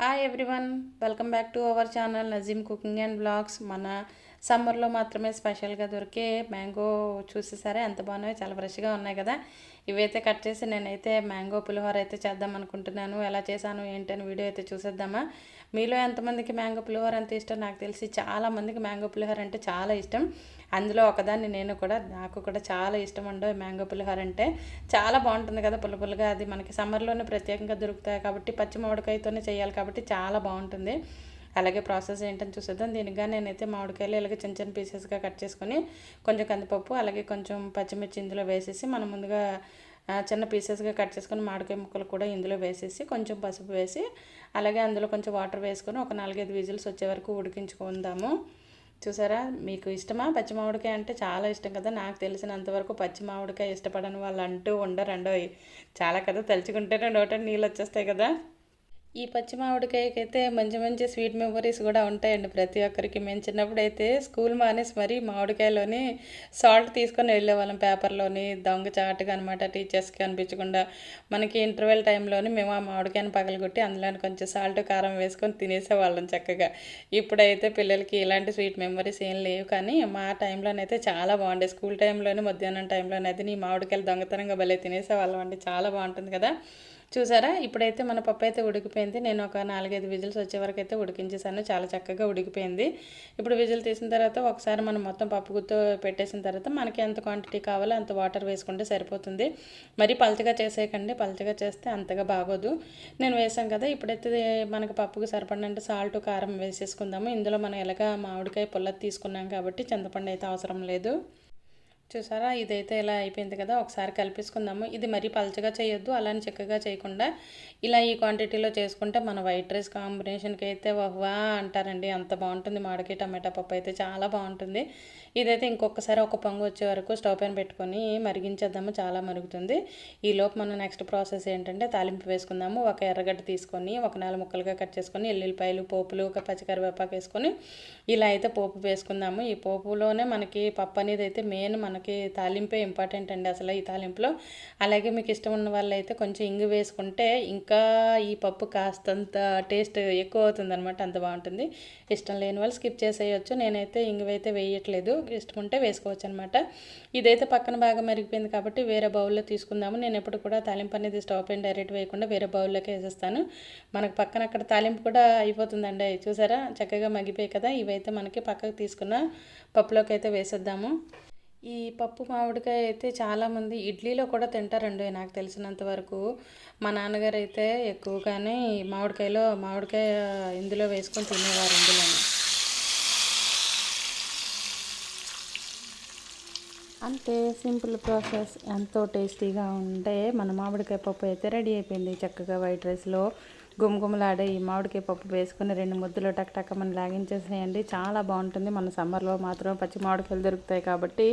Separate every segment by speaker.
Speaker 1: Hi everyone, welcome back to our channel Nazeem cooking and blogs. మన సమ్మర్లో మాత్రమే స్పెషల్గా దొరికే మ్యాంగో చూసేసారా ఎంత బాగున్నాయో, చాలా ఫ్రెష్గా ఉన్నాయి కదా. ఇవైతే కట్ చేసి నేనైతే మ్యాంగో పులిహోర అయితే చేద్దాం అనుకుంటున్నాను. ఎలా చేశాను ఏంటని వీడియో అయితే చూసేద్దామా. మీలో ఎంతమందికి మ్యాంగో పులిహోర అంటే ఇష్టం? నాకు తెలిసి చాలామందికి మ్యాంగో పులిహోర అంటే చాలా ఇష్టం. అందులో ఒకదాన్ని నేను కూడా. నాకు కూడా చాలా ఇష్టం అండి మ్యాంగో పులిహోర అంటే. చాలా బాగుంటుంది కదా పుల్ల పుల్లగా. అది మనకి సమ్మర్లోనే ప్రత్యేకంగా దొరుకుతాయి కాబట్టి, పచ్చి మామిడికాయతోనే చేయాలి కాబట్టి చాలా బాగుంటుంది. అలాగే ప్రాసెస్ ఏంటని చూసేద్దాం. దీనిగా నేనైతే మామిడికాయలు ఇలాగ చిన్న చిన్న పీసెస్గా కట్ చేసుకొని కొంచెం కందిపప్పు అలాగే కొంచెం పచ్చిమిర్చి ఇందులో వేసేసి, మనం ముందుగా చిన్న పీసెస్గా కట్ చేసుకొని మామిడికాయ ముక్కలు కూడా ఇందులో వేసేసి కొంచెం పసుపు వేసి అలాగే అందులో కొంచెం వాటర్ వేసుకొని ఒక 4-5 విజిల్స్ వచ్చే వరకు ఉడికించుకుందాము. చూసారా, మీకు ఇష్టమా? పచ్చి మామిడికాయ అంటే చాలా ఇష్టం కదా. నాకు తెలిసినంతవరకు పచ్చి మామిడికాయ ఇష్టపడని వాళ్ళు అంటూ ఉండరండోయ్. చాలా కదా, తలుచుకుంటేనే నోట నీళ్ళు వచ్చేస్తాయి కదా. ఈ పచ్చి మామిడికాయకైతే మంచి మంచి స్వీట్ మెమరీస్ కూడా ఉంటాయండి ప్రతి ఒక్కరికి. మేము చిన్నప్పుడు అయితే స్కూల్ మానేసి మరీ మామిడికాయలోని సాల్ట్ తీసుకొని వెళ్ళేవాళ్ళం, పేపర్లోని దొంగచాటుగా అనమాట. టీచర్స్కి కనిపించకుండా మనకి ఇంటర్వెల్ టైంలోని మేము ఆ మామిడికాయను పగలగొట్టి అందులోని కొంచెం సాల్ట్ కారం వేసుకొని తినేసేవాళ్ళం చక్కగా. ఇప్పుడైతే పిల్లలకి ఇలాంటి స్వీట్ మెమరీస్ ఏం లేవు, కానీ మా టైంలోనైతే చాలా బాగుండే. స్కూల్ టైంలోనే మధ్యాహ్నం టైంలోనైతే నీ మామిడికాయలు దొంగతనంగా భలే తినేసేవాళ్ళం అండి. చాలా బాగుంటుంది కదా. చూసారా, ఇప్పుడైతే మన పప్పు అయితే ఉడికిపోయింది. నేను ఒక 4-5 విజిల్స్ వచ్చే వరకు అయితే ఉడికించేసాను. చాలా చక్కగా ఉడికిపోయింది. ఇప్పుడు విజిల్ తీసిన తర్వాత ఒకసారి మనం మొత్తం పప్పు గుత్తో పెట్టేసిన తర్వాత మనకి ఎంత క్వాంటిటీ కావాలో అంత వాటర్ వేసుకుంటే సరిపోతుంది. మరి పలచగా చేసేయకండి, పలచగా చేస్తే అంతగా బాగోదు. నేను వేసాను కదా. ఇప్పుడైతే మనకి పప్పుకు సరిపడినంత సాల్ట్ కారం వేసేసుకుందాము. ఇందులో మనం ఎలాగా మామిడికాయ పుల్లది తీసుకున్నాం కాబట్టి చింతపండు అయితే అవసరం లేదు. చూసారా, ఇదైతే ఇలా అయిపోయింది కదా. ఒకసారి కలిపేసుకుందాము. ఇది మరీ పలచగా చేయొద్దు, అలానే చిక్కగా చేయకుండా ఇలా ఈ క్వాంటిటీలో చేసుకుంటే మన వైట్ రైస్ కాంబినేషన్కి అయితే వహ్వా అంటారండి. అంత బాగుంటుంది. మామిడికాయ టమాటా పప్పు అయితే చాలా బాగుంటుంది. ఇదైతే ఇంకొకసారి ఒక పొంగు వచ్చే వరకు స్టవ్ పైన పెట్టుకొని మరిగించేద్దాము. చాలా మరుగుతుంది. ఈలోపు మనం నెక్స్ట్ ప్రాసెస్ ఏంటంటే తాలింపు వేసుకుందాము. ఒక ఎర్రగడ్డ తీసుకొని ఒక 4 ముక్కలుగా కట్ చేసుకొని ఎల్లుల్లిపాయలు, పోపులు, ఒక పచ్చికరివేపాకు వేసుకొని ఇలా అయితే పోపు వేసుకుందాము. ఈ పోపులోనే మనకి పప్పు అనేది అయితే మెయిన్, మనకి తాలింపే ఇంపార్టెంట్ అండి అసలు ఈ తాలింపులో. అలాగే మీకు ఇష్టం ఉన్న వాళ్ళు అయితే కొంచెం ఇంగు వేసుకుంటే ఇంకా ఈ పప్పు కాస్తంత టేస్ట్ ఎక్కువ అవుతుంది అనమాట. అంత బాగుంటుంది. ఇష్టం లేని వాళ్ళు స్కిప్ చేసేయచ్చు. నేనైతే ఇంగువైతే వేయట్లేదు, ఇష్టం ఉంటే వేసుకోవచ్చు అనమాట. ఇదైతే పక్కన బాగా మరిగిపోయింది కాబట్టి వేరే బౌల్లో తీసుకుందాము. నేను ఎప్పుడు కూడా తాలింపు అనేది స్టవ్ పైన డైరెక్ట్ వేయకుండా వేరే బౌల్లోకి వేసేస్తాను. మనకు పక్కన అక్కడ తాలింపు కూడా అయిపోతుందండి. చూసారా, చక్కగా మగ్గిపోయి కదా. ఇవైతే మనకి పక్కకు తీసుకున్న పప్పులోకి అయితే వేసేద్దాము. ఈ పప్పు మామిడికాయ అయితే చాలామంది ఇడ్లీలో కూడా తింటారండి. నాకు తెలిసినంత వరకు మా నాన్నగారు అయితే ఎక్కువగానే మామిడికాయ ఇందులో వేసుకొని తినేవారు. ఇందులోనే అంతే, సింపుల్ ప్రాసెస్. ఎంతో టేస్టీగా ఉంటే మన మామిడికాయ పప్పు అయితే రెడీ అయిపోయింది. చక్కగా వైట్ రైస్లో గుమగుమలాడే ఈ మామిడికాయ పప్పు వేసుకుని 2 ముద్దలు టక్ టక్ మనం లాగించేసేయండి. చాలా బాగుంటుంది. మన సమ్మర్లో మాత్రం పచ్చి మామిడికాయలు దొరుకుతాయి కాబట్టి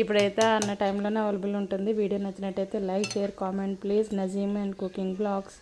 Speaker 1: ఇప్పుడైతే అన్న టైంలోనే అవైలబుల్ ఉంటుంది. వీడియో నచ్చినట్టయితే like, share, comment please. Nazeem and cooking blogs.